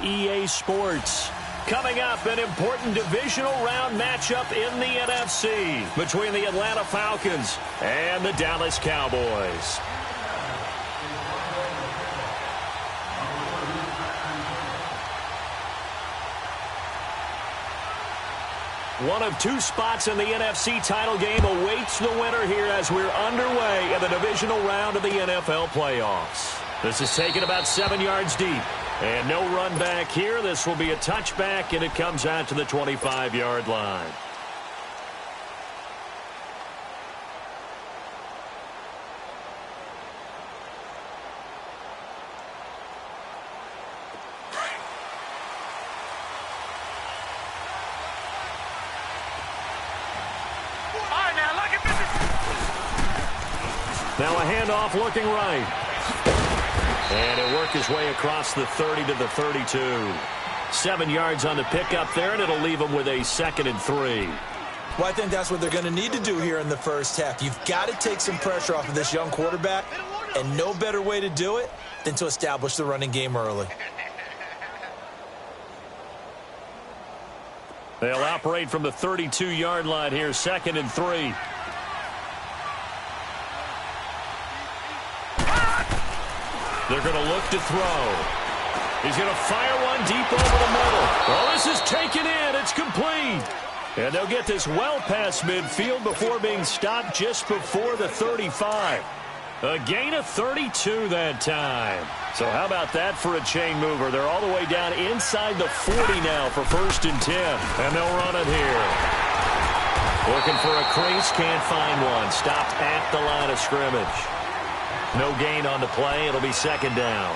EA Sports. Coming up, an important divisional round matchup in the NFC between the Atlanta Falcons and the Dallas Cowboys. One of two spots in the NFC title game awaits the winner here as we're underway in the divisional round of the NFL playoffs. This is taken about 7 yards deep. And no run back here. This will be a touchback, and it comes out to the 25-yard line. Now a handoff looking right. And he'll work his way across the 30 to the 32. 7 yards on the pickup there, and it'll leave him with a 2nd and 3. Well, I think that's what they're going to need to do here in the first half. You've got to take some pressure off of this young quarterback, and no better way to do it than to establish the running game early. They'll operate from the 32-yard line here, 2nd and 3. They're going to look to throw. He's going to fire one deep over the middle. Well, this is taken in. It's complete. And they'll get this well past midfield before being stopped just before the 35. A gain of 32 that time. So how about that for a chain mover? They're all the way down inside the 40 now for 1st and 10. And they'll run it here. Looking for a crease, can't find one. Stopped at the line of scrimmage. No gain on the play. It'll be 2nd down.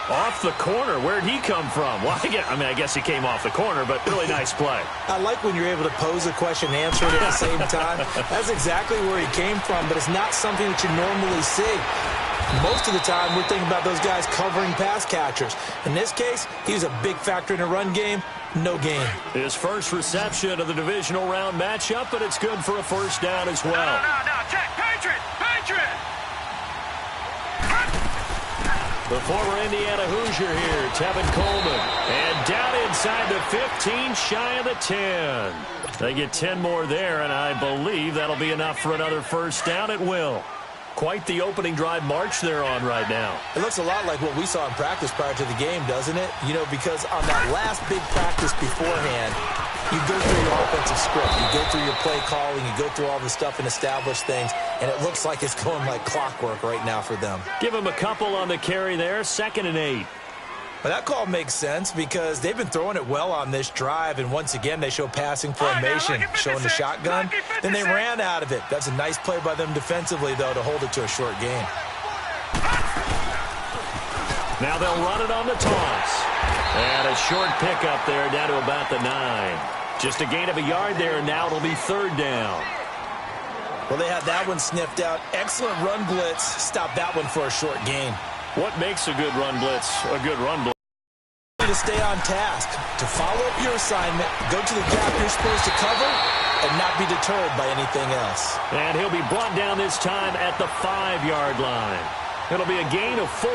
Off the corner. Where'd he come from? Well, I guess he came off the corner, but really nice play. I like when you're able to pose a question and answer it at the same time. That's exactly where he came from, but it's not something that you normally see. Most of the time, we're thinking about those guys covering pass catchers. In this case, he was a big factor in the run game. No gain. His first reception of the divisional round matchup, but it's good for a 1st down as well. No. Check. Patriot. The former Indiana Hoosier here, Tevin Coleman. And down inside the 15, shy of the 10. They get 10 more there, and I believe that'll be enough for another 1st down. It will. Quite the opening drive march they're on right now. It looks a lot like what we saw in practice prior to the game, doesn't it? You know, because on that last big practice beforehand, you go through your offensive script, you go through your play calling, you go through all the stuff and establish things, and it looks like it's going like clockwork right now for them. Give them a couple on the carry there, 2nd and 8. Well, that call makes sense because they've been throwing it well on this drive, and once again they show passing formation, showing the shotgun. Then they ran out of it. That's a nice play by them defensively, though, to hold it to a short gain. Now they'll run it on the toss. And a short pickup there down to about the 9. Just a gain of a yard there, and now it'll be 3rd down. Well, they had that one sniffed out. Excellent run blitz. Stop that one for a short gain. What makes a good run blitz a good run blitz? To stay on task, to follow up your assignment, go to the gap you're supposed to cover, and not be deterred by anything else. And he'll be brought down this time at the 5-yard line. It'll be a gain of 4.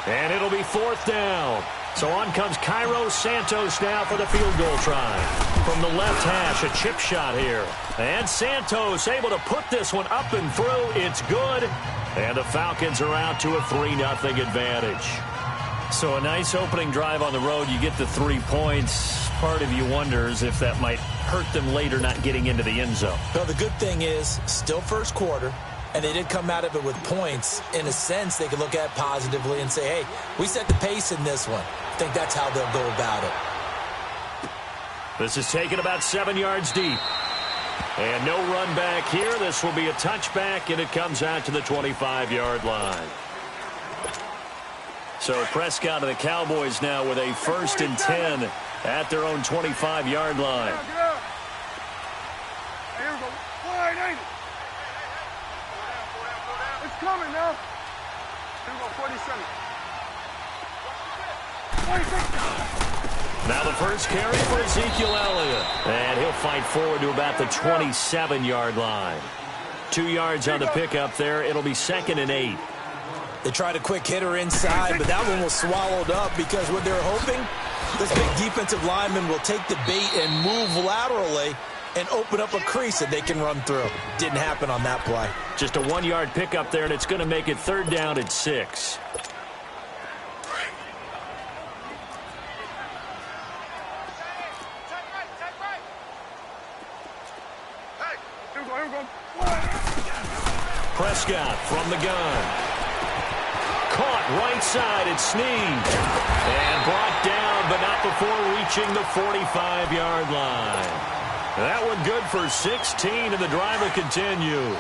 And it'll be 4th down. So on comes Cairo Santos now for the field goal try. From the left hash, a chip shot here. And Santos able to put this one up and through. It's good. And the Falcons are out to a 3-0 advantage. So a nice opening drive on the road. You get the 3 points. Part of you wonders if that might hurt them later not getting into the end zone. Well, the good thing is, still first quarter, and they did come out of it with points. In a sense, they could look at it positively and say, hey, we set the pace in this one. I think that's how they'll go about it. This is taken about 7 yards deep. And no run back here. This will be a touchback, and it comes out to the 25-yard line. So Prescott and the Cowboys now with a 1st and 10 at their own 25-yard line. It's coming now. Here we go, 47. Now the first carry for Ezekiel Elliott. And he'll fight forward to about the 27-yard line. 2 yards on the pickup there. It'll be 2nd and 8. They tried a quick hitter inside, but that one was swallowed up because what they're hoping, this big defensive lineman will take the bait and move laterally and open up a crease that they can run through. Didn't happen on that play. Just a 1-yard pickup there, and it's going to make it 3rd down at 6. Prescott from the gun. Caught right side. It's Snead. And brought down, but not before reaching the 45-yard line. That one good for 16, and the drive will continue.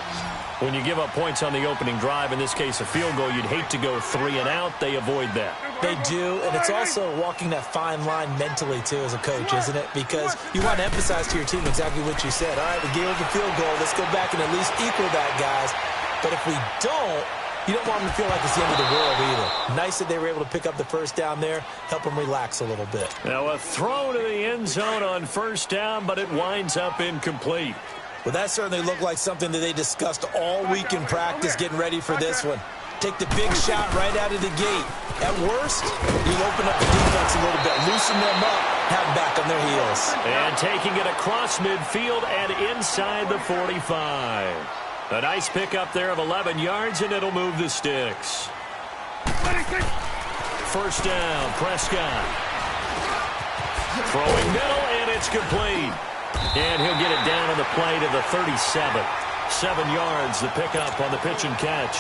When you give up points on the opening drive, in this case a field goal, you'd hate to go 3 and out. They avoid that. They do, and it's also walking that fine line mentally, too, as a coach, isn't it? Because you want to emphasize to your team exactly what you said. All right, we gave up a field goal. Let's go back and at least equal that, guys. But if we don't, you don't want them to feel like it's the end of the world either. Nice that they were able to pick up the first down there, help them relax a little bit. Now a throw to the end zone on first down, but it winds up incomplete. Well, that certainly looked like something that they discussed all week in practice, getting ready for this one. Take the big shot right out of the gate. At worst, you'll open up the defense a little bit, loosen them up, have them back on their heels. And taking it across midfield and inside the 45. A nice pickup there of 11 yards, and it'll move the sticks. First down, Prescott. Throwing middle, and it's complete. And he'll get it down on the play to the 37. 7 yards, the pickup on the pitch and catch.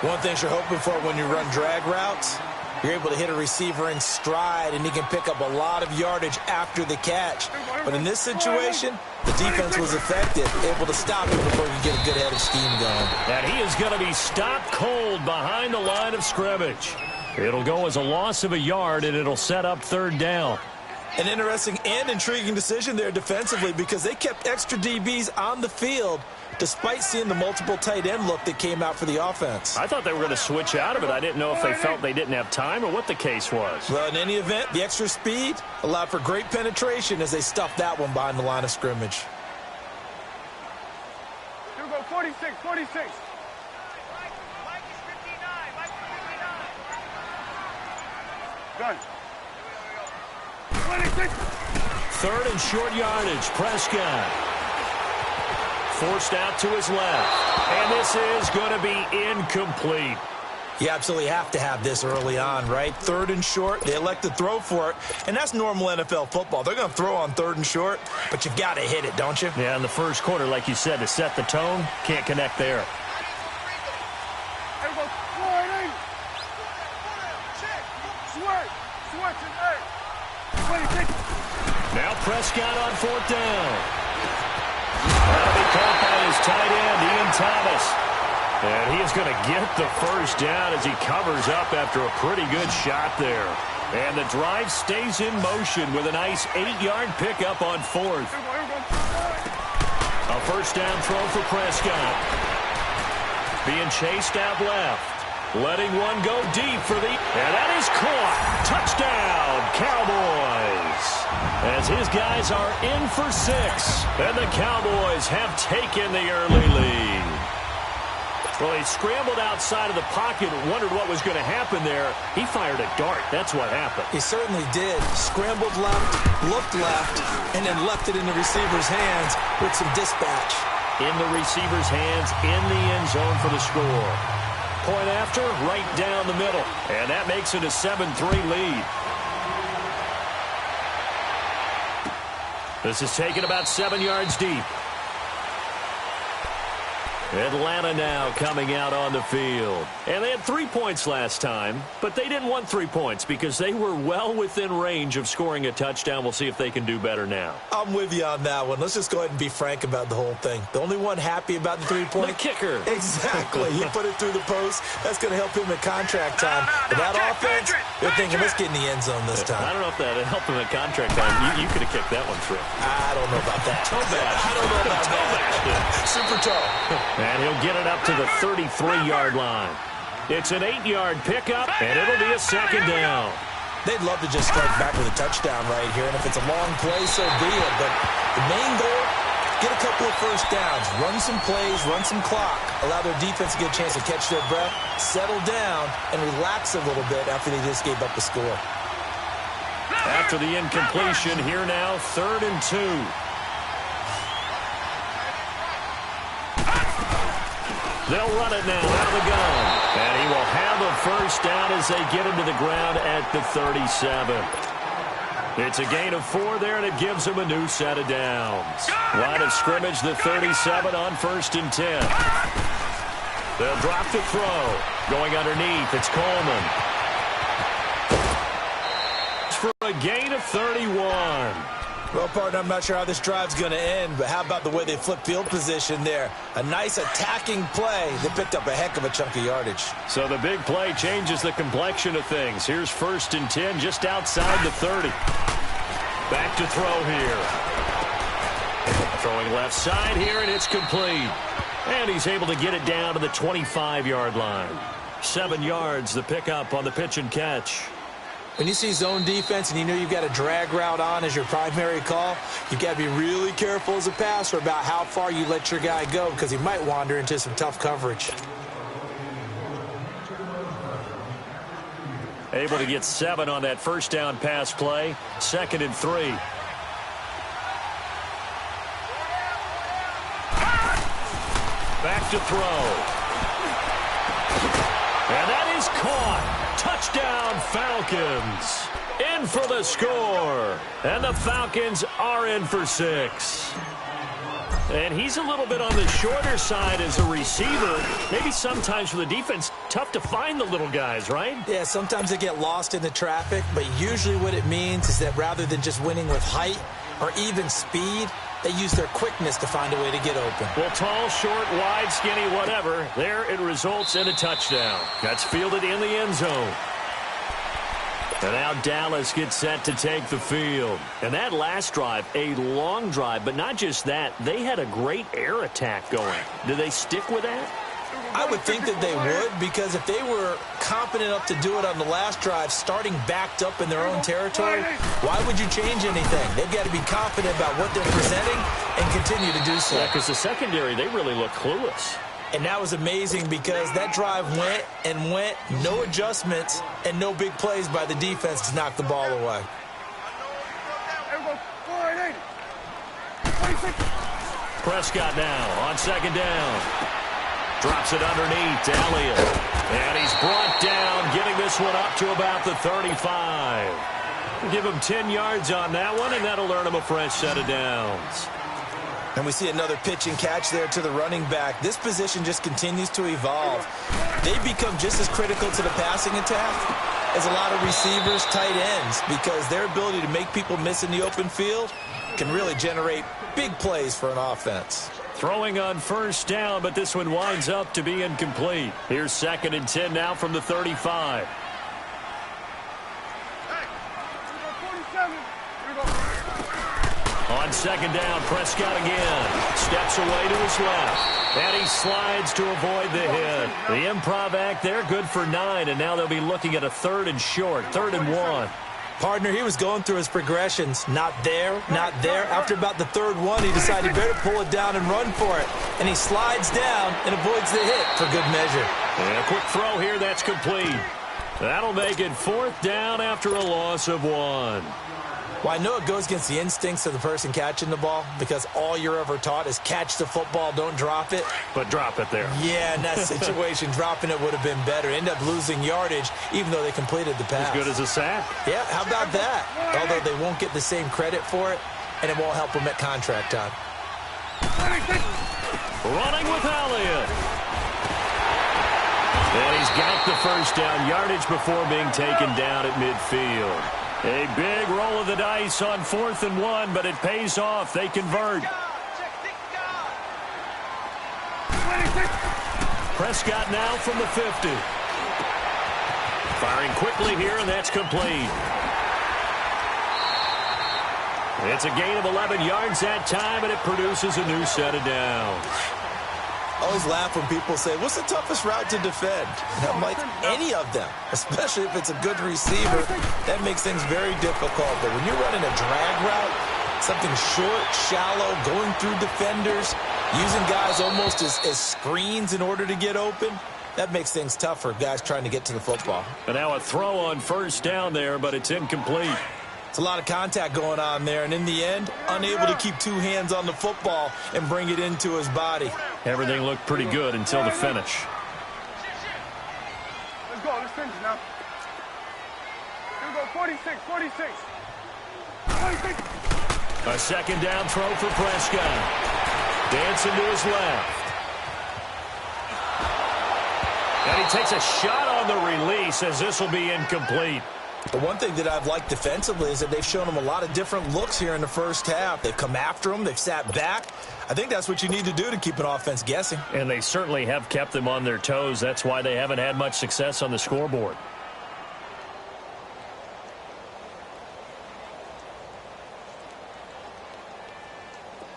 One thing you're hoping for when you run drag routes, you're able to hit a receiver in stride, and he can pick up a lot of yardage after the catch. But in this situation, the defense was effective, able to stop him before you get a good head of steam going. And he is going to be stopped cold behind the line of scrimmage. It'll go as a loss of a yard, and it'll set up 3rd down. An interesting and intriguing decision there defensively because they kept extra DBs on the field despite seeing the multiple tight end look that came out for the offense. I thought they were going to switch out of it. I didn't know if they felt they didn't have time or what the case was. Well, in any event, the extra speed allowed for great penetration as they stuffed that one behind the line of scrimmage. You go 46, 46. Done. 26. 3rd and short yardage, Prescott. Forced out to his left. And this is going to be incomplete. You absolutely have to have this early on, right? 3rd and short, they elect to throw for it, and that's normal NFL football. They're going to throw on 3rd and short, but you've got to hit it, don't you? Yeah, in the first quarter, like you said, to set the tone, can't connect there. Now Prescott on 4th down. That'll be caught by his tight end, Ian Thomas. And he is going to get the first down as he covers up after a pretty good shot there. And the drive stays in motion with a nice 8-yard pickup on 4th. A first down throw for Prescott. Being chased out left. Letting one go deep for the... And that is caught. Touchdown, Cowboys. As his guys are in for 6. And the Cowboys have taken the early lead. Well, he scrambled outside of the pocket and wondered what was going to happen there. He fired a dart. That's what happened. He certainly did. Scrambled left, looked left, and then left it in the receiver's hands with some dispatch. In the receiver's hands, in the end zone for the score. Point after, right down the middle. And that makes it a 7-3 lead. This is taken about 7 yards deep. Atlanta now coming out on the field. And they had 3 points last time, but they didn't want 3 points because they were well within range of scoring a touchdown. We'll see if they can do better now. I'm with you on that one. Let's just go ahead and be frank about the whole thing. The only one happy about the 3-point? The kicker. Exactly. He put it through the post. That's going to help him at contract time. But that offense, they're thinking, let's get in the end zone this time. I don't know if that helped him at contract time. You could have kicked that one through. I don't know about that. Toe bash. I don't know about that. Super toe. And he'll get it up to the 33-yard line. It's an 8-yard pickup, and it'll be a 2nd down. They'd love to just strike back with a touchdown right here, and if it's a long play, so be it. But the main goal, Get a couple of first downs, run some plays, run some clock, allow their defense to get a chance to catch their breath, settle down, and relax a little bit after they just gave up the score. After the incompletion, here now, 3rd and 2. They'll run it now out of the gun. And he will have a first down as they get him to the ground at the 37. It's a gain of 4 there, and it gives them a new set of downs. Line of scrimmage, the 37 on 1st and 10. They'll drop the throw. Going underneath, it's Coleman. For a gain of 31. Well, partner, I'm not sure how this drive's going to end, but how about the way they flip field position there? A nice attacking play. They picked up a heck of a chunk of yardage. So the big play changes the complexion of things. Here's 1st and 10 just outside the 30. Back to throw here. Throwing left side here, and it's complete. And he's able to get it down to the 25-yard line. 7 yards, the pickup on the pitch and catch. When you see zone defense and you know you've got a drag route on as your primary call, you've got to be really careful as a passer about how far you let your guy go because he might wander into some tough coverage. Able to get 7 on that first down pass play. 2nd and 3. Back to throw. And that is caught. Touchdown, Falcons. In for the score. And the Falcons are in for 6. And he's a little bit on the shorter side as a receiver. Maybe sometimes for the defense, tough to find the little guys, right? Yeah, sometimes they get lost in the traffic, but usually what it means is that rather than just winning with height or even speed, they use their quickness to find a way to get open. Well, tall, short, wide, skinny, whatever. There it results in a touchdown. That's fielded in the end zone. And now Dallas gets set to take the field. And that last drive, a long drive, but not just that. They had a great air attack going. Do they stick with that? I would think that they would, because if they were competent enough to do it on the last drive, starting backed up in their own territory, why would you change anything? They've got to be confident about what they're presenting and continue to do so. Yeah, because the secondary, they really look clueless. And that was amazing because that drive went and went, no adjustments, and no big plays by the defense to knock the ball away. Prescott now on 2nd down. Drops it underneath to Elliott. And he's brought down, getting this one up to about the 35. Give him 10 yards on that one, and that'll earn him a fresh set of downs. And we see another pitch and catch there to the running back. This position just continues to evolve. They become just as critical to the passing attack as a lot of receivers, tight ends, because their ability to make people miss in the open field can really generate big plays for an offense. Throwing on 1st down, but this one winds up to be incomplete. Here's 2nd and 10 now from the 35. On 2nd down, Prescott again. Steps away to his left. And he slides to avoid the hit. The improv act there, good for 9. And now they'll be looking at a 3rd and short, 3rd and 1. Partner, he was going through his progressions. Not there, not there. After about the 3rd one, he decided he better pull it down and run for it. And he slides down and avoids the hit for good measure. And a quick throw here, that's complete. That'll make it 4th down after a loss of 1. Well, I know it goes against the instincts of the person catching the ball because all you're ever taught is catch the football, don't drop it. But drop it there. Yeah, in that situation, dropping it would have been better. End up losing yardage, even though they completed the pass. As good as a sack. Yeah, how about that? Although they won't get the same credit for it, and it won't help them at contract time. Running with Elliott. And he's got the first down yardage before being taken down at midfield. A big roll of the dice on 4th and 1, but it pays off. They convert. Prescott now from the 50. Firing quickly here, and that's complete. It's a gain of 11 yards that time, and it produces a new set of downs. I always laugh when people say, what's the toughest route to defend? And I'm like, any of them, especially if it's a good receiver. That makes things very difficult. But when you're running a drag route, Something short, shallow, going through defenders, using guys almost as screens in order to get open. That makes things tough for guys trying to get to the football. And now a throw on first down there, but it's incomplete. It's a lot of contact going on there, and in the end, unable to keep two hands on the football and bring it into his body. Everything looked pretty good until the finish. Let's go. Let's finish now. Here we go. 46, 46. 46. A second down throw for Prescott. Dancing to his left. And he takes a shot on the release as this will be incomplete. The one thing that I've liked defensively is that they've shown him a lot of different looks here in the first half. They've come after him. They've sat back. I think that's what you need to do to keep an offense guessing. And they certainly have kept them on their toes. That's why they haven't had much success on the scoreboard.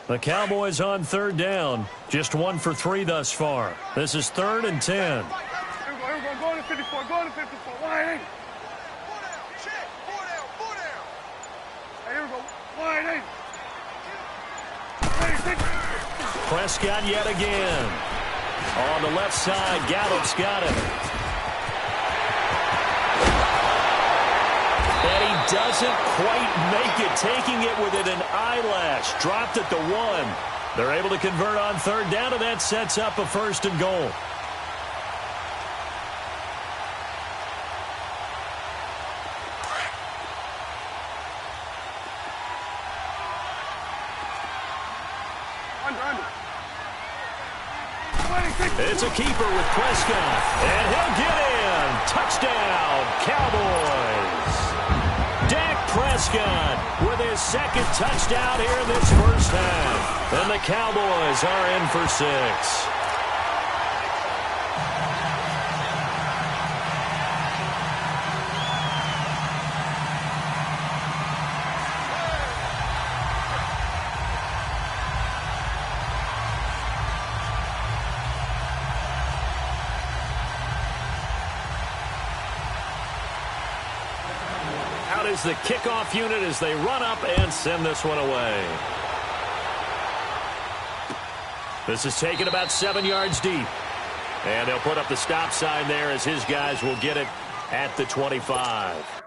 The Cowboys on third down. Just 1 for 3 thus far. This is 3rd and 10. Here we go. Here we go. Go to 54. Go to 54. Wide in. Hey, here we go. Wide in. 36. Prescott yet again. On the left side, Gallup's got it. And he doesn't quite make it, taking it within an eyelash. Dropped at the 1. They're able to convert on third down, and that sets up a 1st and goal. Under. It's a keeper with Prescott, and he'll get in. Touchdown, Cowboys. Dak Prescott with his 2nd touchdown here in this first half. And the Cowboys are in for 6. Is the kickoff unit as they run up and send this one away. This is taken about 7 yards deep. And they'll put up the stop sign there as his guys will get it at the 25.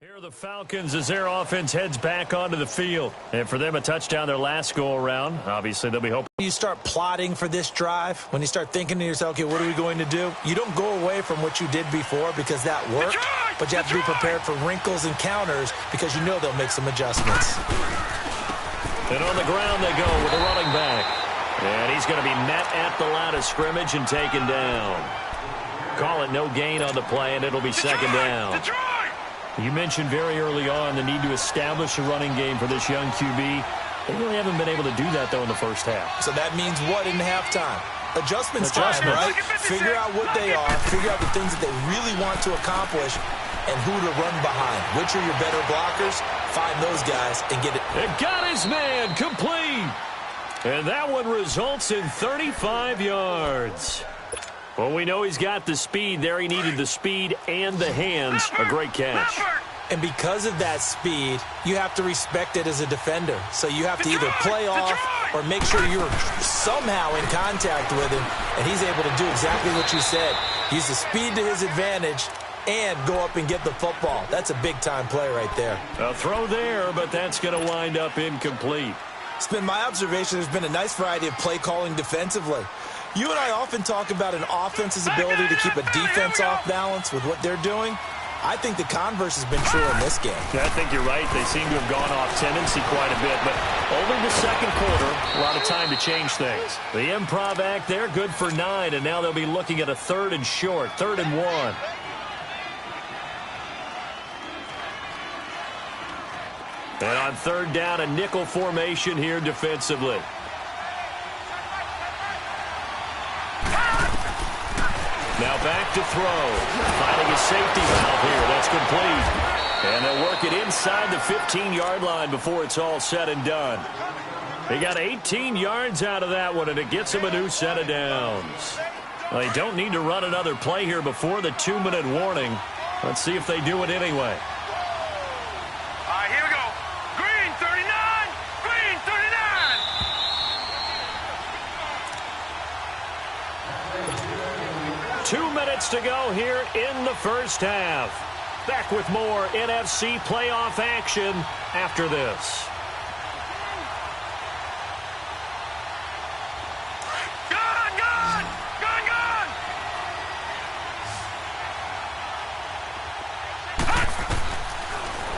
Here are the Falcons as their offense heads back onto the field. And for them, a touchdown their last go-around. Obviously, they'll be hoping. You start plotting for this drive, when you start thinking to yourself, okay, what are we going to do? You don't go away from what you did before because that worked, but you have to be prepared for wrinkles and counters because you know they'll make some adjustments. And on the ground they go with a running back. And he's going to be met at the line of scrimmage and taken down. Call it no gain on the play, and it'll be second down. You mentioned very early on the need to establish a running game for this young QB. They really haven't been able to do that, though, in the first half. So that means what in halftime? Adjustments time, right? Figure out what they are, figure out the things that they really want to accomplish, and who to run behind. Which are your better blockers? Find those guys and get it. It got his man complete. And that one results in 35 yards. Well, we know he's got the speed there. He needed the speed and the hands. A great catch. And because of that speed, you have to respect it as a defender. So you have to either play off or make sure you're somehow in contact with him. And he's able to do exactly what you said. Use the speed to his advantage and go up and get the football. That's a big-time play right there. A throw there, but that's going to wind up incomplete. It's been my observation there's been a nice variety of play calling defensively. You and I often talk about an offense's ability to keep a defense off balance with what they're doing. I think the converse has been true in this game. Yeah, I think you're right. They seem to have gone off tendency quite a bit, but only the second quarter, a lot of time to change things. The improv act there, good for 9, and now they'll be looking at a 3rd and short, 3rd and 1. And on 3rd down, a nickel formation here defensively. Now back to throw. Finding a safety valve here. That's complete. And they'll work it inside the 15-yard line before it's all said and done. They got 18 yards out of that one, and it gets them a new set of downs. Well, they don't need to run another play here before the 2-minute warning. Let's see if they do it anyway. All right, here we go. Green 39. Green 39. 2 minutes to go here in the first half. Back with more NFC playoff action after this.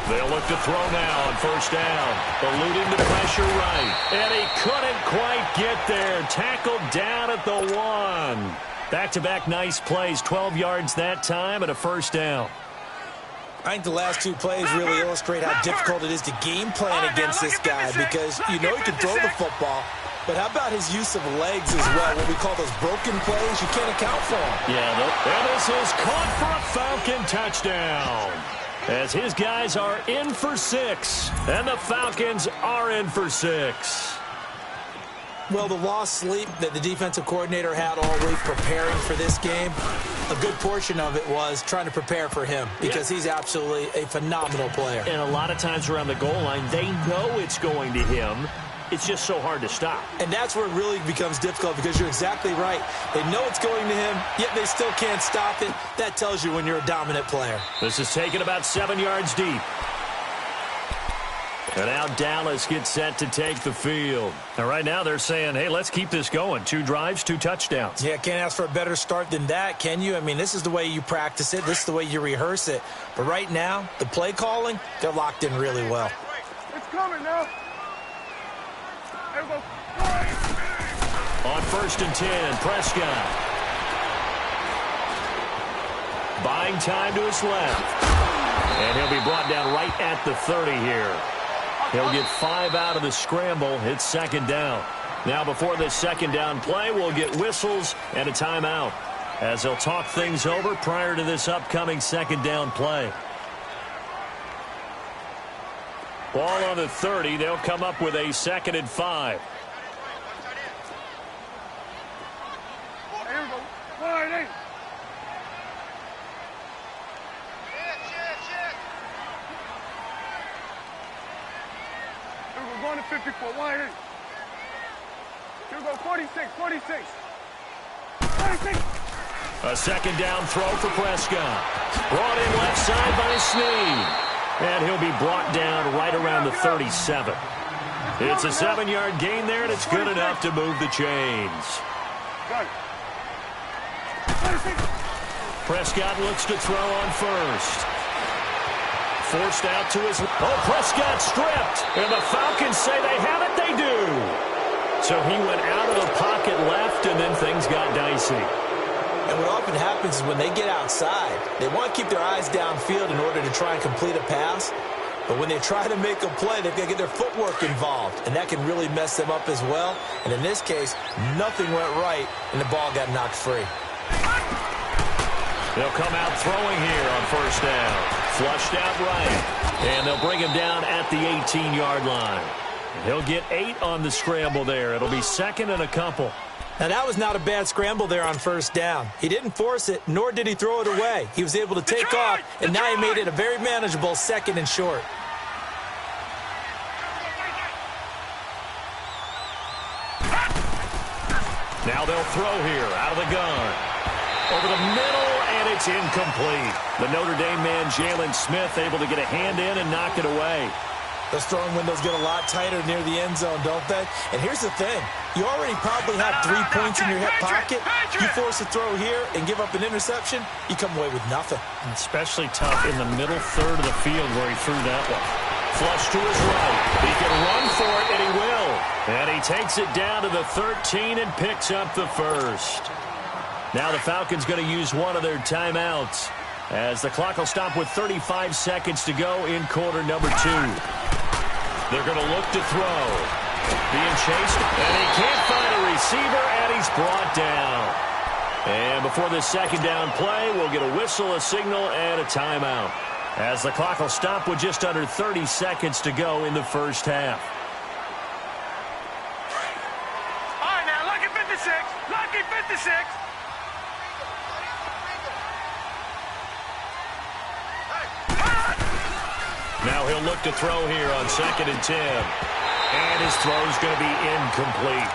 They'll look to throw now on 1st down. Eluding the pressure right. And he couldn't quite get there. Tackled down at the 1. Back-to-back nice plays. 12 yards that time and a 1st down. I think the last 2 plays really illustrate how difficult it is to game plan against this guy because you know he can throw the football, but how about his use of legs as well? What we call those broken plays, you can't account for them. Yeah, and this is caught for a Falcon touchdown. As his guys are in for 6, and the Falcons are in for 6. Well, the lost sleep that the defensive coordinator had all week preparing for this game, a good portion of it was trying to prepare for him because he's absolutely a phenomenal player. And a lot of times around the goal line, they know it's going to him. It's just so hard to stop. And that's where it really becomes difficult because you're exactly right. They know it's going to him, yet they still can't stop it. That tells you when you're a dominant player. This is taken about 7 yards deep. And now Dallas gets set to take the field. And right now they're saying, hey, let's keep this going. 2 drives, 2 touchdowns. Yeah, can't ask for a better start than that, can you? I mean, this is the way you practice it. This is the way you rehearse it. But right now, the play calling, they're locked in really well. It's coming now. There we go. On 1st and 10, Prescott. Buying time to his left. And he'll be brought down right at the 30 here. He'll get 5 out of the scramble. It's 2nd down. Now before this 2nd down play, we'll get whistles and a timeout as they'll talk things over prior to this upcoming 2nd down play. Ball on the 30. They'll come up with a 2nd and 5. Here we go. 1-8. We're going to 54. 1-8. Here we go. 46. 46. 46. A 2nd down throw for Prescott. Brought in left side by Snead. And he'll be brought down right around the 37. It's a 7-yard gain there, and it's good enough to move the chains. Prescott looks to throw on first. Forced out to his... Oh, Prescott stripped. And the Falcons say they have it. They do. So he went out of the pocket left, and then things got dicey. And what often happens is when they get outside, they want to keep their eyes downfield in order to try and complete a pass. But when they try to make a play, they've got to get their footwork involved, and that can really mess them up as well. And in this case, nothing went right, and the ball got knocked free. They'll come out throwing here on first down. Flushed out right, and they'll bring him down at the 18-yard line. He'll get 8 on the scramble there. It'll be second and a couple. Now, that was not a bad scramble there on first down. He didn't force it, nor did he throw it away. He was able to take off, and now he made it a very manageable second and short. Now they'll throw here out of the gun. Over the middle, and it's incomplete. The Notre Dame man, Jalen Smith, able to get a hand in and knock it away. Those throwing windows get a lot tighter near the end zone, don't they? And here's the thing. You already probably have 3 points in your hip pocket. You force a throw here and give up an interception, you come away with nothing. Especially tough in the middle third of the field where he threw that one. Flush to his right. He can run for it, and he will. And he takes it down to the 13 and picks up the first. Now the Falcons going to use one of their timeouts as the clock will stop with 35 seconds to go in quarter number 2. They're going to look to throw. Being chased, and he can't find a receiver, and he's brought down. And before this second down play, we'll get a whistle, a signal, and a timeout, as the clock will stop with just under 30 seconds to go in the first half. All right, now, lucky 56. Lucky 56. Now he'll look to throw here on 2nd and 10. And his throw's going to be incomplete.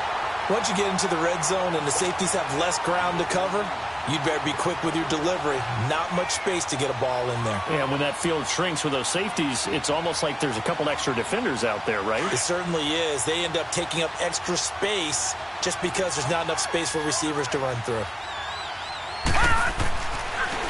Once you get into the red zone and the safeties have less ground to cover, you'd better be quick with your delivery. Not much space to get a ball in there. Yeah, when that field shrinks with those safeties, it's almost like there's a couple extra defenders out there, right? It certainly is. They end up taking up extra space just because there's not enough space for receivers to run through.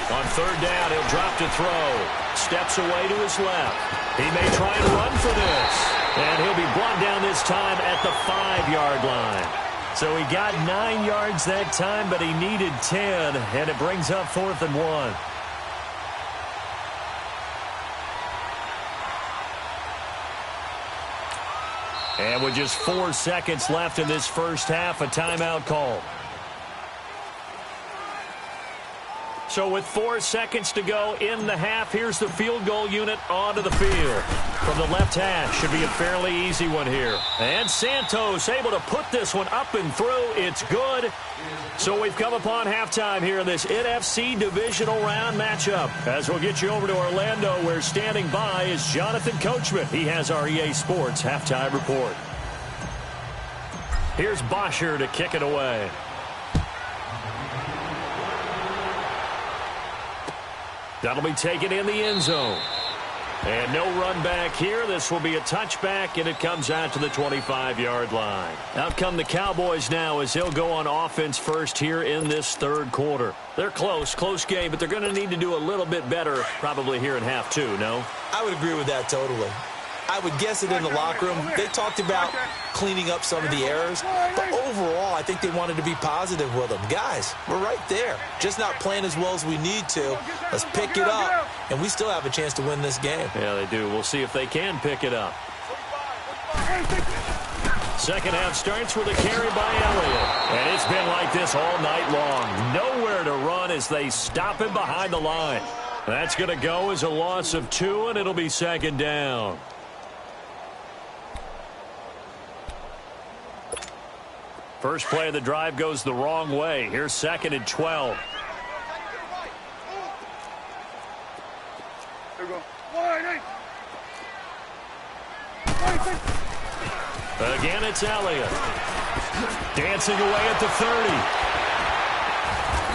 On third down, he'll drop to throw. Steps away to his left. He may try and run for this. And he'll be brought down this time at the 5-yard line. So he got 9 yards that time, but he needed 10, and it brings up 4th and 1. And with just 4 seconds left in this first half, a timeout call. So with 4 seconds to go in the half, here's the field goal unit onto the field. From the left hash, should be a fairly easy one here. And Santos able to put this one up and through. It's good. So we've come upon halftime here in this NFC divisional round matchup. As we'll get you over to Orlando, where standing by is Jonathan Coachman. He has our EA Sports halftime report. Here's Bosher to kick it away. That'll be taken in the end zone. And no run back here. This will be a touchback, and it comes out to the 25-yard line. Out come the Cowboys now as they'll go on offense first here in this third quarter. They're close game, but they're going to need to do a little bit better probably here in half 2, no? I would agree with that totally. I would guess it in the locker room. They talked about cleaning up some of the errors, but overall, I think they wanted to be positive with them. Guys, we're right there. Just not playing as well as we need to. Let's pick it up, and we still have a chance to win this game. Yeah, they do. We'll see if they can pick it up. Second half starts with a carry by Elliott. And it's been like this all night long. Nowhere to run as they stop him behind the line. That's going to go as a loss of 2, and it'll be second down. First play of the drive goes the wrong way. Here's 2nd and 12. There we go. 1-8. Again, it's Elliott. Dancing away at the 30.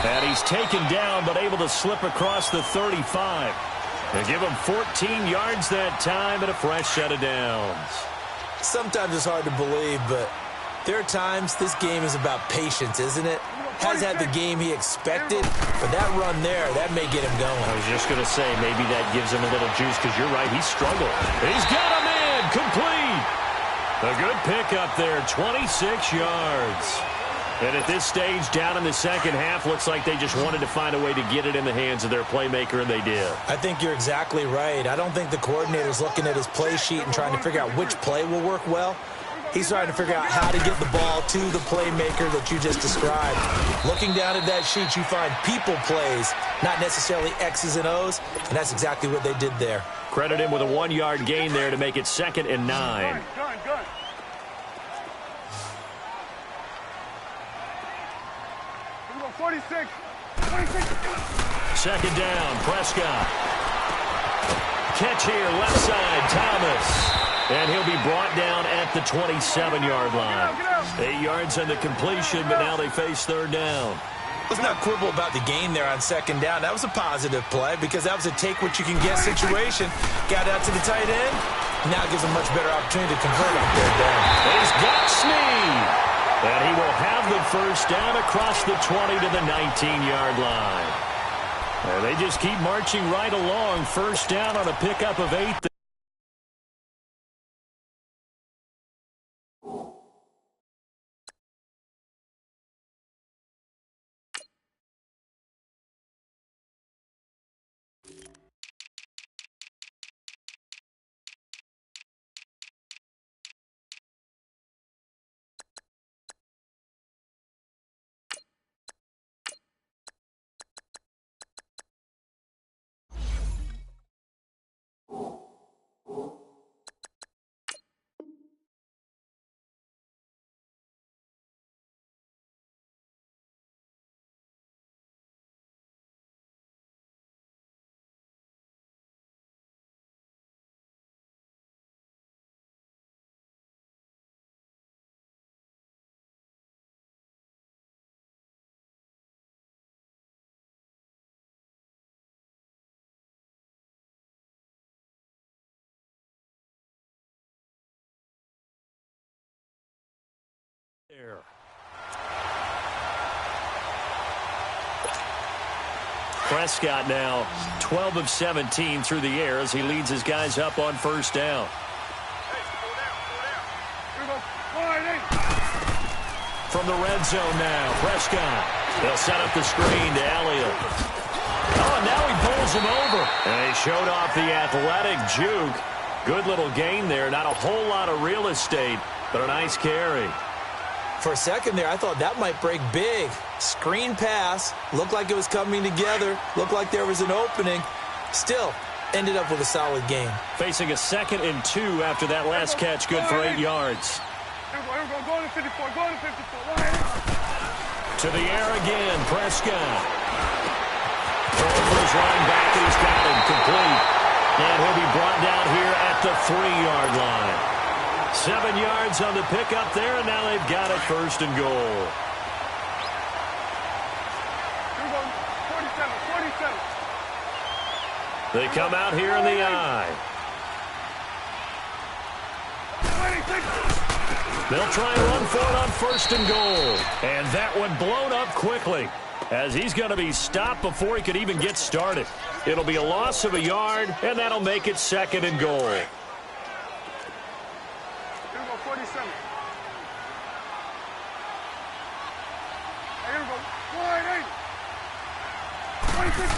And he's taken down, but able to slip across the 35. They give him 14 yards that time and a fresh set of downs. Sometimes it's hard to believe, but there are times this game is about patience, isn't it? Has had the game he expected, but that run there, that may get him going. I was just going to say, maybe that gives him a little juice, because you're right, he struggled. He's got a man, complete. A good pickup there, 26 yards. And at this stage, down in the second half, looks like they just wanted to find a way to get it in the hands of their playmaker, and they did. I think you're exactly right. I don't think the coordinator's looking at his play sheet and trying to figure out which play will work well. He's trying to figure out how to get the ball to the playmaker that you just described. Looking down at that sheet, you find people plays, not necessarily X's and O's, and that's exactly what they did there. Credit him with a 1-yard gain there to make it 2nd and 9. Good. Here we go, 46. 26. Second down, Prescott. Catch here, left side, Thomas. And he'll be brought down at the 27-yard line. 8 yards on the completion, but now they face 3rd down. Let's not quibble about the gain there on 2nd down. That was a positive play because that was a take-what-you-can-get situation. Got out to the tight end. Now gives him a much better opportunity to convert on 3rd down. He's got Snead. And he will have the first down across the 20 to the 19-yard line. And they just keep marching right along. First down on a pickup of 8. Prescott now 12 of 17 through the air as he leads his guys up on first down. From the red zone now, Prescott. They'll set up the screen to Elliott. Oh, and now he pulls him over. And he showed off the athletic juke. Good little gain there. Not a whole lot of real estate, but a nice carry. For a second there, I thought that might break big. Screen pass. Looked like it was coming together. Looked like there was an opening. Still, ended up with a solid gain. Facing a 2nd and 2 after that last catch. Good for 8 yards. Go to 54. Go to 54. To the air again, Prescott. Throwing for his running back, and he's got him complete. And he'll be brought down here at the 3-yard line. 7 yards on the pickup there, and now they've got it 1st and goal. Here we go, 47. They come out here in the I. 26. They'll try and run for it on 1st and goal. And that one blown up quickly as he's going to be stopped before he could even get started. It'll be a loss of a yard, and that'll make it 2nd and goal. 47. Here we go. 26.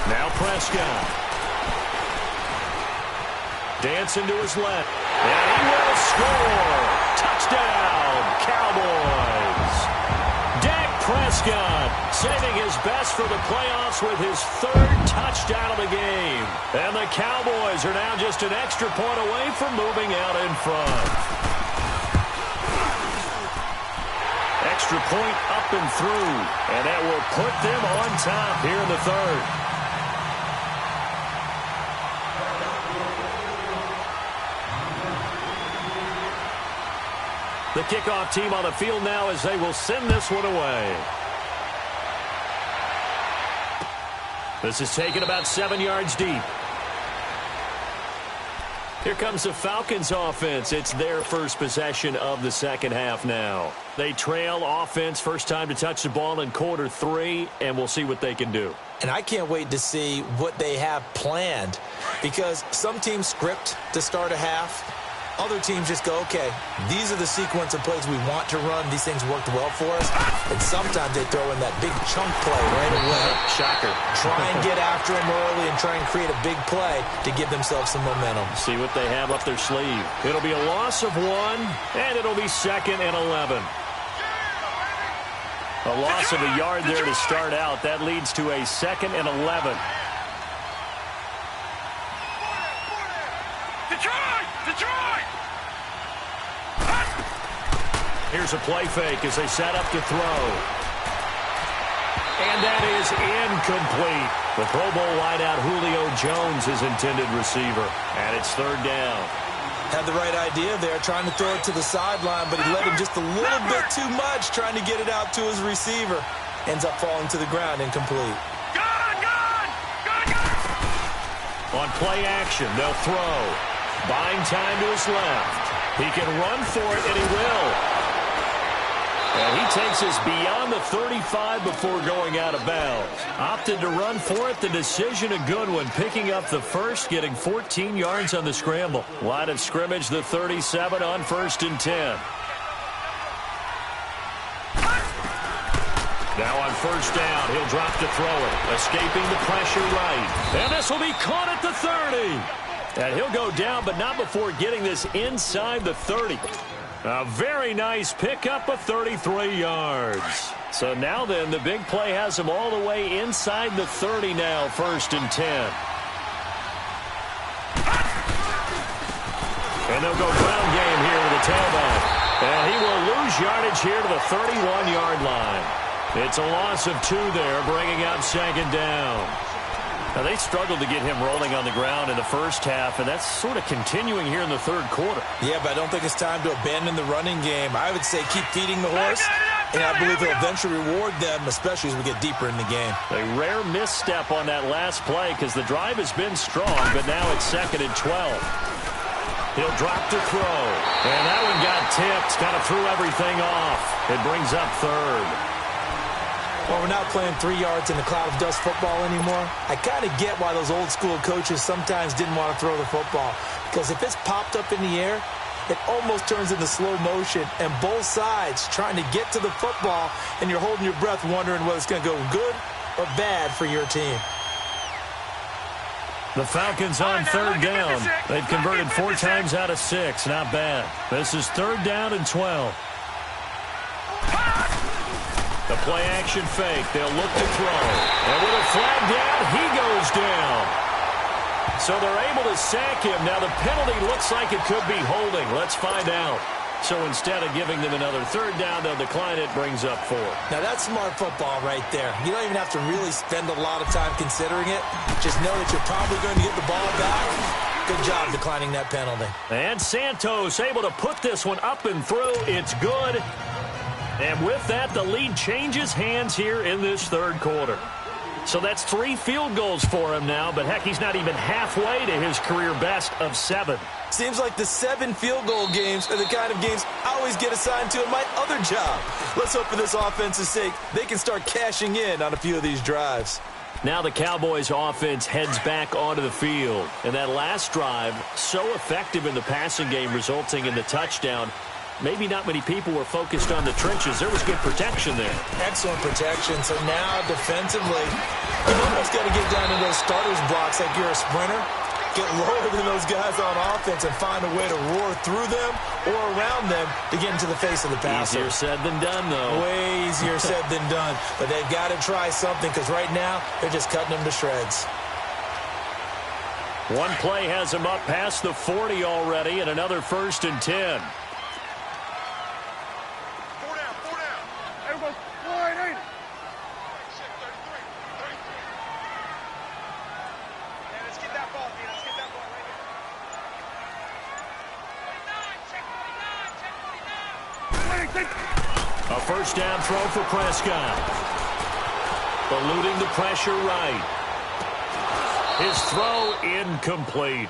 Now Prescott. Dancing to his left. And he will score. Touchdown, Cowboys. Dak Prescott saving his best for the playoffs with his 3rd touchdown of the game. And the Cowboys are now just an extra point away from moving out in front. Extra point up and through. And that will put them on top here in the 3rd. The kickoff team on the field now as they will send this one away. This is taken about 7 yards deep. Here comes the Falcons offense. It's their first possession of the second half now. They trail offense, first time to touch the ball in quarter 3, and we'll see what they can do. And I can't wait to see what they have planned, because some teams script to start a half. Other teams just go, okay, these are the sequence of plays we want to run. These things worked well for us. And sometimes they throw in that big chunk play right away. Shocker. Try and get after them early and try and create a big play to give themselves some momentum. See what they have up their sleeve. It'll be a loss of 1, and it'll be 2nd and 11. A loss of a yard there to start out. That leads to a 2nd and 11. Detroit! Here's a play fake as they set up to throw. And that is incomplete. The Pro Bowl wideout Julio Jones is intended receiver. And it's 3rd down. Had the right idea there, trying to throw it to the sideline, but he led him just a little bit too much, trying to get it out to his receiver. Ends up falling to the ground, incomplete. On play action, they'll throw. Buying time to his left. He can run for it, and he will. And he takes us beyond the 35 before going out of bounds. Opted to run for it. The decision a good one. Picking up the first, getting 14 yards on the scramble. Line of scrimmage, the 37 on 1st and 10. Now on 1st down, he'll drop to throw it. Escaping the pressure right. And this will be caught at the 30. And he'll go down, but not before getting this inside the 30. A very nice pickup of 33 yards. So now then, the big play has him all the way inside the 30 now, 1st and 10. And they'll go ground game here to the tailback. And he will lose yardage here to the 31-yard line. It's a loss of 2 there, bringing out 2nd down. Now, they struggled to get him rolling on the ground in the first half, and that's sort of continuing here in the 3rd quarter. Yeah, but I don't think it's time to abandon the running game. I would say keep feeding the horse, and I believe he'll eventually reward them, especially as we get deeper in the game. A rare misstep on that last play because the drive has been strong, but now it's 2nd and 12. He'll drop to throw, and that one got tipped, kind of threw everything off. It brings up 3rd. Well, we're not playing 3 yards in the cloud of dust football anymore. I kind of get why those old school coaches sometimes didn't want to throw the football. Because if it's popped up in the air, it almost turns into slow motion. And both sides trying to get to the football, and you're holding your breath wondering whether it's going to go good or bad for your team. The Falcons on 3rd down. They've converted 4 times out of 6. Not bad. This is 3rd down and 12. The play action fake. They'll look to throw. And with a flag down, he goes down. So they're able to sack him. Now the penalty looks like it could be holding. Let's find out. So instead of giving them another 3rd down, they'll decline it. Brings up 4. Now that's smart football right there. You don't even have to really spend a lot of time considering it. Just know that you're probably going to get the ball back. Good job declining that penalty. And Santos able to put this one up and through. It's good. And with that, the lead changes hands here in this 3rd quarter. So that's 3 field goals for him now, but heck, he's not even halfway to his career best of 7. Seems like the 7 field goal games are the kind of games I always get assigned to in my other job. Let's hope for this offense's sake they can start cashing in on a few of these drives. Now the Cowboys offense heads back onto the field. And that last drive, so effective in the passing game, resulting in the touchdown. Maybe not many people were focused on the trenches. There was good protection there. Excellent protection. So now defensively, you've almost got to get down to those starters blocks like you're a sprinter. Get lower than those guys on offense and find a way to roar through them or around them to get into the face of the passer. Easier said than done, though. Way easier said than done. But they've got to try something because right now they're just cutting them to shreds. One play has him up past the 40 already, and another 1st and 10. A 1st down throw for Prescott. Eluding the pressure right. His throw incomplete.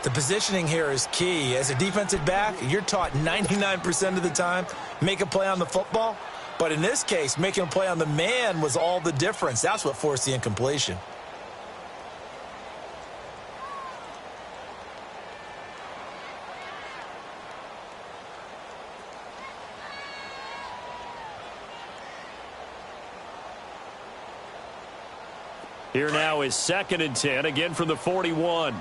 The positioning here is key. As a defensive back, you're taught 99% of the time, make a play on the football. But in this case, making a play on the man was all the difference. That's what forced the incompletion. Here now is 2nd and 10, again from the 41.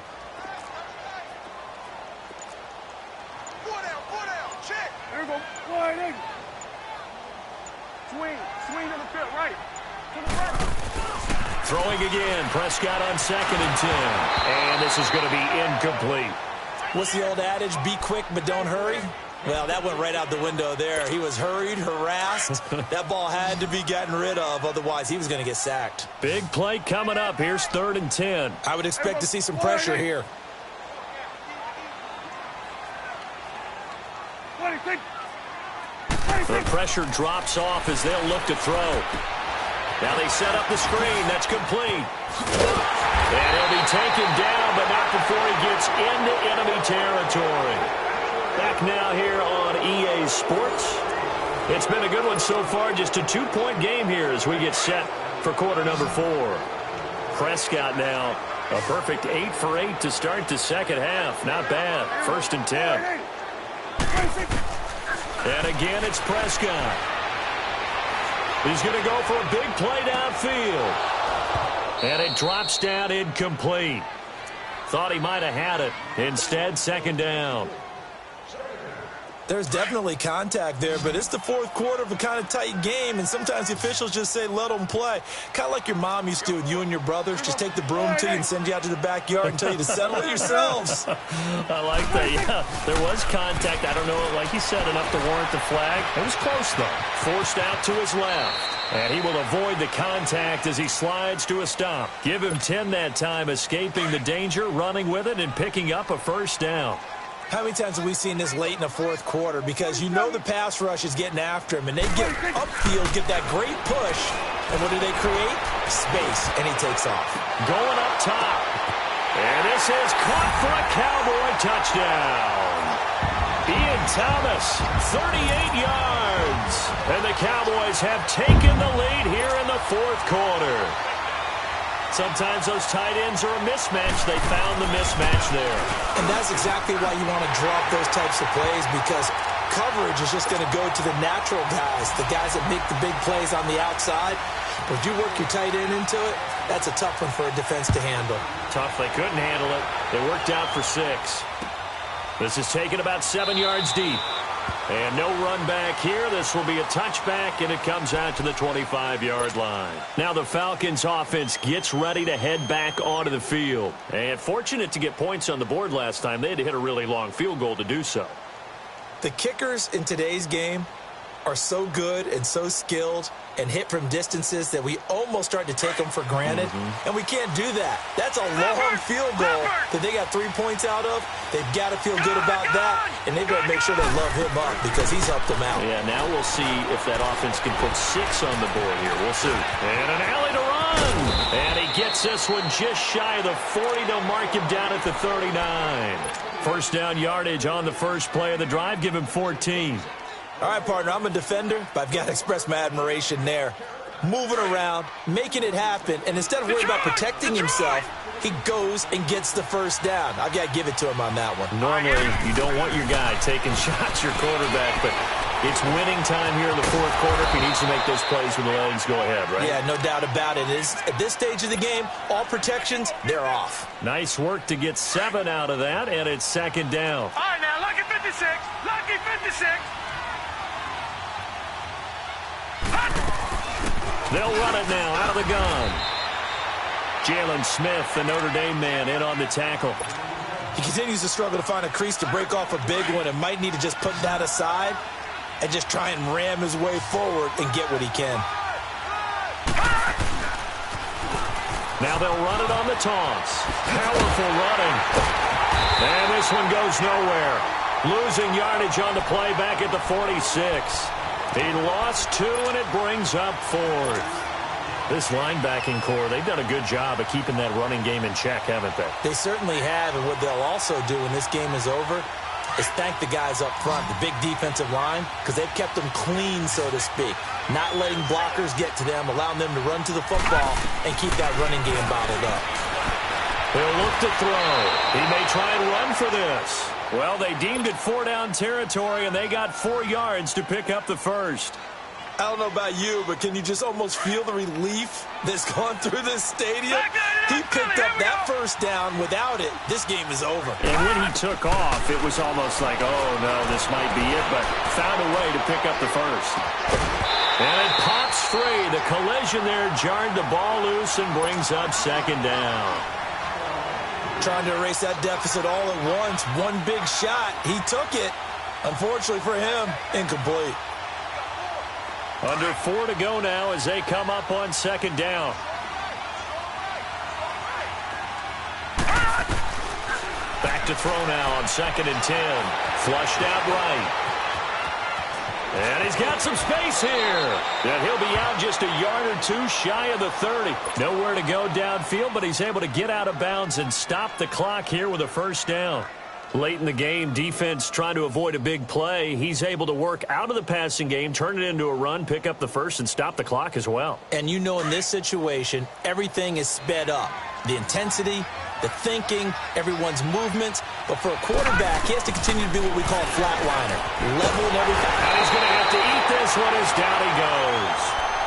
Check. There we go. Wide in. Swing to the field, right. To the right. Throwing again. Prescott on 2nd and 10. And this is going to be incomplete. What's the old adage? Be quick, but don't hurry. Well, that went right out the window there. He was hurried, harassed. That ball had to be gotten rid of. Otherwise, he was going to get sacked. Big play coming up. Here's 3rd and 10. I would expect to see some pressure here. 26. The pressure drops off as they'll look to throw. Now they set up the screen. That's complete. And he'll be taken down, but not before he gets into enemy territory. Back now here on EA Sports. It's been a good one so far. Just a 2-point game here as we get set for quarter number 4. Prescott now a perfect 8 for 8 to start the second half. Not bad. 1st and 10. And again, it's Prescott. He's going to go for a big play downfield. And it drops down incomplete. Thought he might have had it. Instead, 2nd down. There's definitely contact there, but it's the 4th quarter of a kind of tight game, and sometimes the officials just say, let them play. Kind of like your mom used to with you and your brothers. Just take the broom to you and send you out to the backyard and tell you to settle it yourselves. I like that, yeah. There was contact. I don't know, like you said, enough to warrant the flag. It was close, though. Forced out to his left. And he will avoid the contact as he slides to a stop. Give him 10 that time, escaping the danger, running with it, and picking up a 1st down. How many times have we seen this late in the 4th quarter? Because you know the pass rush is getting after him, and they get upfield, get that great push, and what do they create? Space, and he takes off. Going up top. And this is caught for a Cowboy touchdown. Ian Thomas, 38 yards. And the Cowboys have taken the lead here in the 4th quarter. Sometimes those tight ends are a mismatch. They found the mismatch there. And that's exactly why you want to drop those types of plays, because coverage is just going to go to the natural guys, the guys that make the big plays on the outside. But if you work your tight end into it, that's a tough one for a defense to handle. Tough. They couldn't handle it. They worked out for 6. This is taken about 7 yards deep. And no run back here. This will be a touchback, and it comes out to the 25-yard line. Now the Falcons offense gets ready to head back onto the field. And fortunate to get points on the board last time. They had to hit a really long field goal to do so. The kickers in today's game are so good and so skilled and hit from distances that we almost start to take them for granted. And we can't do that. That's a long field goal that they got 3 points out of. They've got to feel good about that, and they've got to make sure they love him up because he's helped them out. Yeah, now we'll see if that offense can put 6 on the board here. We'll see. And an alley to run. And he gets this one just shy of the 40. They'll mark him down at the 39. 1st down yardage on the first play of the drive. Give him 14. All right, partner, I'm a defender, but I've got to express my admiration there. Moving around, making it happen, and instead of worrying about protecting himself, he goes and gets the 1st down. I've got to give it to him on that one. Normally, you don't want your guy taking shots, your quarterback, but it's winning time here in the 4th quarter. If he needs to make those plays when the legs go ahead, right? Yeah, no doubt about it. At this stage of the game, all protections, they're off. Nice work to get 7 out of that, and it's 2nd down. All right, now, lucky 56. Lucky 56. They'll run it now out of the gun. Jalen Smith, the Notre Dame man, in on the tackle. He continues to struggle to find a crease to break off a big one and might need to just put that aside and just try and ram his way forward and get what he can. Now they'll run it on the taunts. Powerful running. And this one goes nowhere. Losing yardage on the play back at the 46. He lost 2, and it brings up 4th. This linebacking core, they've done a good job of keeping that running game in check, haven't they? They certainly have, and what they'll also do when this game is over is thank the guys up front, the big defensive line, because they've kept them clean, so to speak. Not letting blockers get to them, allowing them to run to the football and keep that running game bottled up. He'll look to throw. He may try and run for this. Well, they deemed it 4-down territory, and they got 4 yards to pick up the first. I don't know about you, but can you just almost feel the relief that's gone through this stadium? He picked up that first down. Without it, this game is over. And when he took off, it was almost like, oh, no, this might be it, but found a way to pick up the first. And it pops free. The collision there jarred the ball loose and brings up second down. Trying to erase that deficit all at once. One big shot. He took it. Unfortunately for him, incomplete. Under 4 to go now as they come up on second down. Back to throw now on 2nd and 10. Flushed out right. And he's got some space here. And he'll be out just a yard or 2 shy of the 30. Nowhere to go downfield, but he's able to get out of bounds and stop the clock here with a first down. Late in the game, defense trying to avoid a big play. He's able to work out of the passing game, turn it into a run, pick up the first, and stop the clock as well. And you know in this situation, everything is sped up. The intensity, the thinking, everyone's movements. But for a quarterback, he has to continue to be what we call a flatliner. Level and everything. And he's going to have to eat this one as down he goes.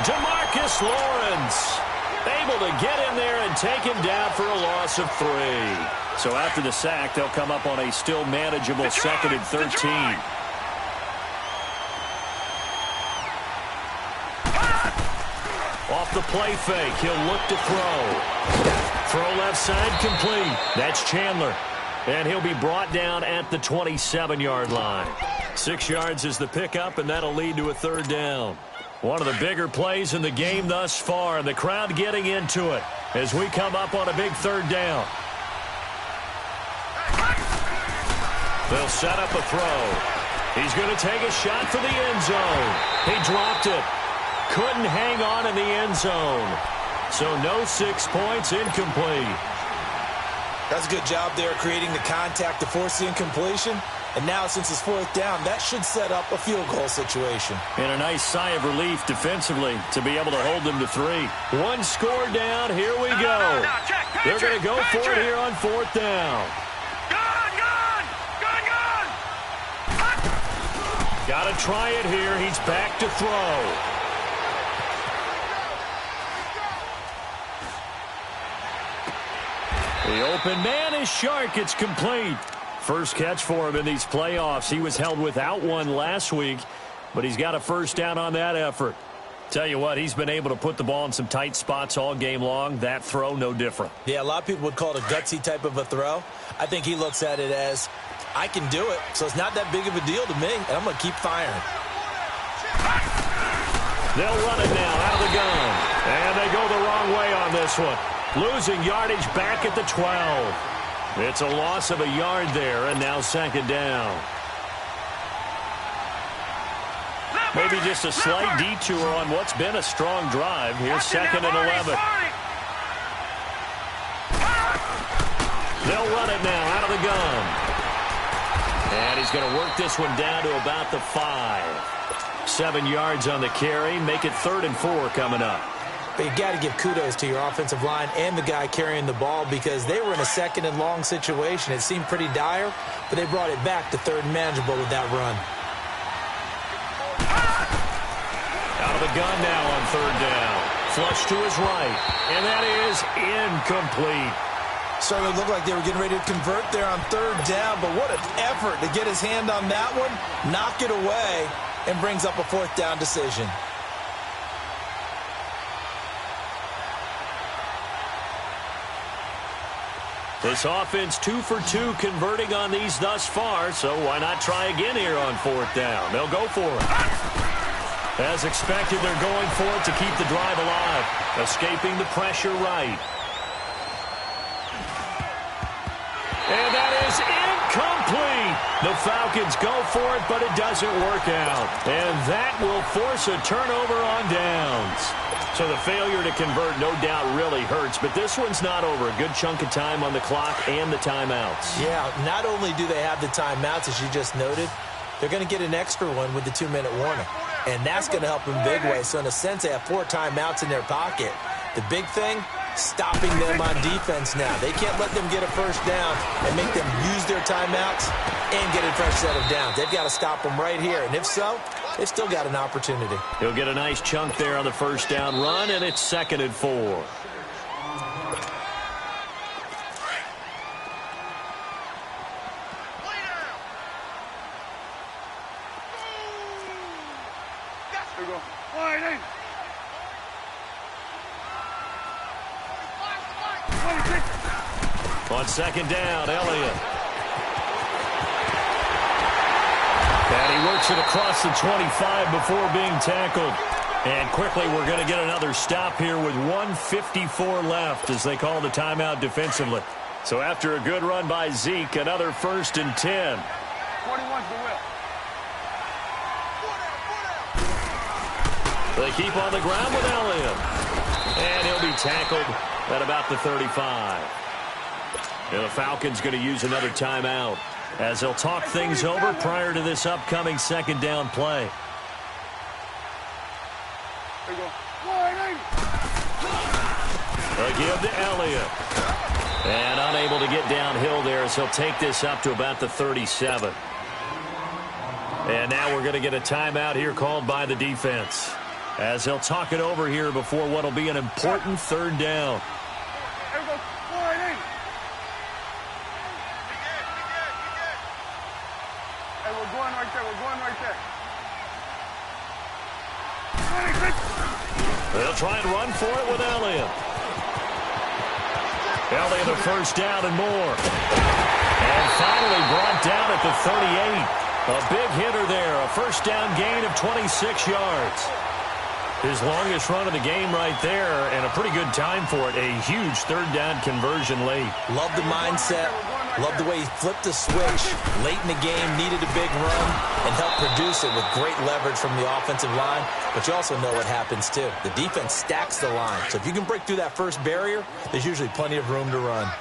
DeMarcus Lawrence able to get in there and take him down for a loss of 3. So after the sack, they'll come up on a still manageable 2nd and 13. Off the play fake, he'll look to throw. Throw left side complete. That's Chandler. And he'll be brought down at the 27-yard line. 6 yards is the pickup, and that'll lead to a 3rd down. One of the bigger plays in the game thus far, and the crowd getting into it as we come up on a big 3rd down. They'll set up a throw. He's going to take a shot for the end zone. He dropped it. Couldn't hang on in the end zone. So no 6 points, incomplete. That's a good job there creating the contact to force the incompletion. And now since it's 4th down, that should set up a field goal situation. And a nice sigh of relief defensively to be able to hold them to 3. 1 score down. Here we go. They're going to go for it here on 4th down. Got to try it here. He's back to throw. The open man is Shark. It's complete. First catch for him in these playoffs. He was held without one last week, but he's got a first down on that effort. Tell you what, he's been able to put the ball in some tight spots all game long. That throw, no different. Yeah, a lot of people would call it a gutsy type of a throw. I think he looks at it as, I can do it, so it's not that big of a deal to me, and I'm going to keep firing. They'll run it now out of the gun. And they go the wrong way on this one. Losing yardage back at the 12. It's a loss of a yard there, and now 2nd down. Maybe just a slight detour on what's been a strong drive. Here's 2nd and 11. They'll run it now out of the gun. And he's going to work this one down to about the 5. 7 yards on the carry. Make it 3rd and 4 coming up. But you got to give kudos to your offensive line and the guy carrying the ball because they were in a 2nd and long situation. It seemed pretty dire, but they brought it back to 3rd and manageable with that run. Out of the gun now on 3rd down. Flush to his right. And that is incomplete. Started to look like they were getting ready to convert there on 3rd down, but what an effort to get his hand on that one, knock it away, and brings up a 4th down decision. This offense 2 for 2 converting on these thus far, so why not try again here on 4th down? They'll go for it. As expected, they're going for it to keep the drive alive, escaping the pressure right. And that is incomplete. The Falcons go for it, but it doesn't work out. And that will force a turnover on downs. So the failure to convert no doubt really hurts, but this one's not over. A good chunk of time on the clock and the timeouts. Yeah, not only do they have the timeouts, as you just noted, they're going to get an extra one with the 2-minute warning. And that's going to help in big way. So in a sense, they have 4 timeouts in their pocket. The big thing, stopping them on defense now. They can't let them get a first down and make them use their timeouts and get a fresh set of downs. They've got to stop them right here. And if so, they've still got an opportunity. He'll get a nice chunk there on the first down run, and it's 2nd and 4. On 2nd down, Elliott. And he works it across the 25 before being tackled. And quickly, we're going to get another stop here with 1:54 left as they call the timeout defensively. So after a good run by Zeke, another 1st and 10. 41's the whip. They keep on the ground with Elliott. And he'll be tackled at about the 35. And the Falcons going to use another timeout as they'll talk things over prior to this upcoming 2nd down play. There you go. They give to Elliott. And unable to get downhill there as he'll take this up to about the 37. And now we're going to get a timeout here called by the defense as they'll talk it over here before what will be an important 3rd down. There you go. Hey, we're going right there. We're going right there. 26. They'll try and run for it with Elliott. Elliott a first down and more. And finally brought down at the 38. A big hitter there. A first down gain of 26 yards. His longest run of the game right there, and a pretty good time for it. A huge 3rd down conversion late. Love the mindset. Love the way he flipped the switch late in the game, needed a big run, and helped produce it with great leverage from the offensive line. But you also know what happens, too. The defense stacks the line. So if you can break through that first barrier, there's usually plenty of room to run.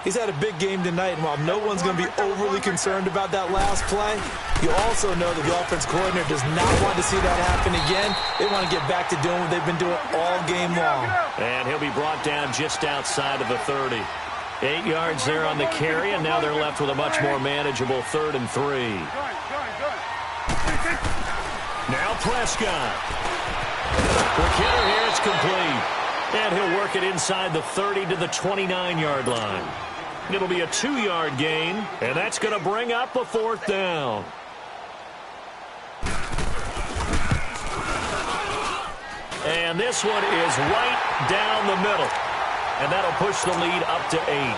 He's had a big game tonight, and while no one's going to be overly concerned about that last play, you also know that the offense coordinator does not want to see that happen again. They want to get back to doing what they've been doing all game long. And he'll be brought down just outside of the 30. 8 yards there on the carry, and now they're left with a much more manageable 3rd and 3. Now Prescott. For Kidder here, it's complete. And he'll work it inside the 30 to the 29-yard line. It'll be a 2-yard gain, and that's going to bring up a 4th down. And this one is right down the middle. And that'll push the lead up to 8.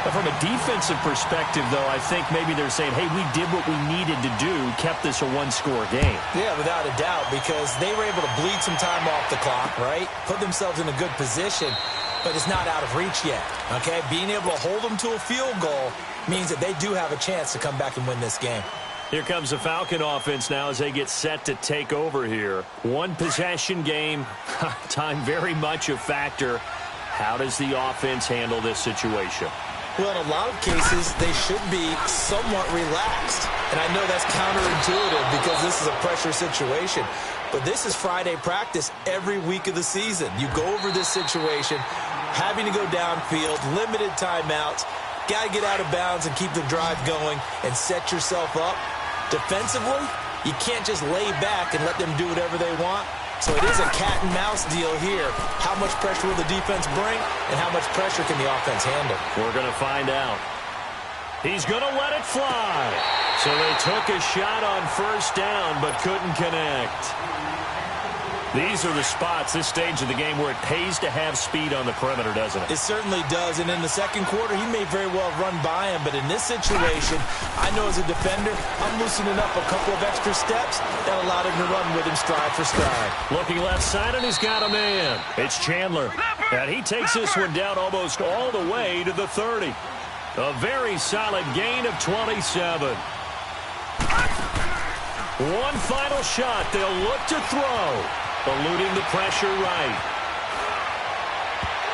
But from a defensive perspective, though, I think maybe they're saying, hey, we did what we needed to do, kept this a 1-score game. Yeah, without a doubt, because they were able to bleed some time off the clock, right? Put themselves in a good position, but it's not out of reach yet, okay? Being able to hold them to a field goal means that they do have a chance to come back and win this game. Here comes the Falcon offense now as they get set to take over here. 1-possession game, time very much a factor. How does the offense handle this situation? Well, in a lot of cases, they should be somewhat relaxed. And I know that's counterintuitive because this is a pressure situation. But this is Friday practice every week of the season. You go over this situation, having to go downfield, limited timeouts, got to get out of bounds and keep the drive going and set yourself up. Defensively, you can't just lay back and let them do whatever they want. So it is a cat-and-mouse deal here. How much pressure will the defense bring, and how much pressure can the offense handle? We're going to find out. He's going to let it fly. So they took a shot on first down, but couldn't connect. These are the spots, this stage of the game, where it pays to have speed on the perimeter, doesn't it? It certainly does, and in the second quarter, he may very well run by him, but in this situation, I know as a defender, I'm loosening up a couple of extra steps that allowed him to run with him stride for stride. Looking left side, and he's got a man. It's Chandler, and he takes this one down almost all the way to the 30. A very solid gain of 27. One final shot. They'll look to throw. eluding the pressure right.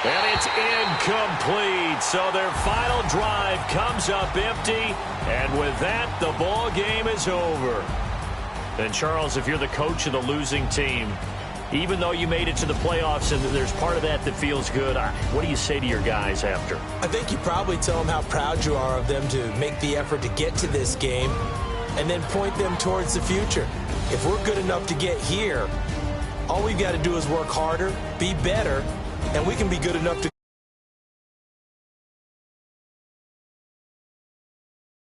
And it's incomplete. So their final drive comes up empty. And with that, the ball game is over. And, Charles, if you're the coach of the losing team, even though you made it to the playoffs and there's part of that feels good, what do you say to your guys after? I think you probably tell them how proud you are of them to make the effort to get to this game and then point them towards the future. If we're good enough to get here, all we've got to do is work harder, be better, and we can be good enough to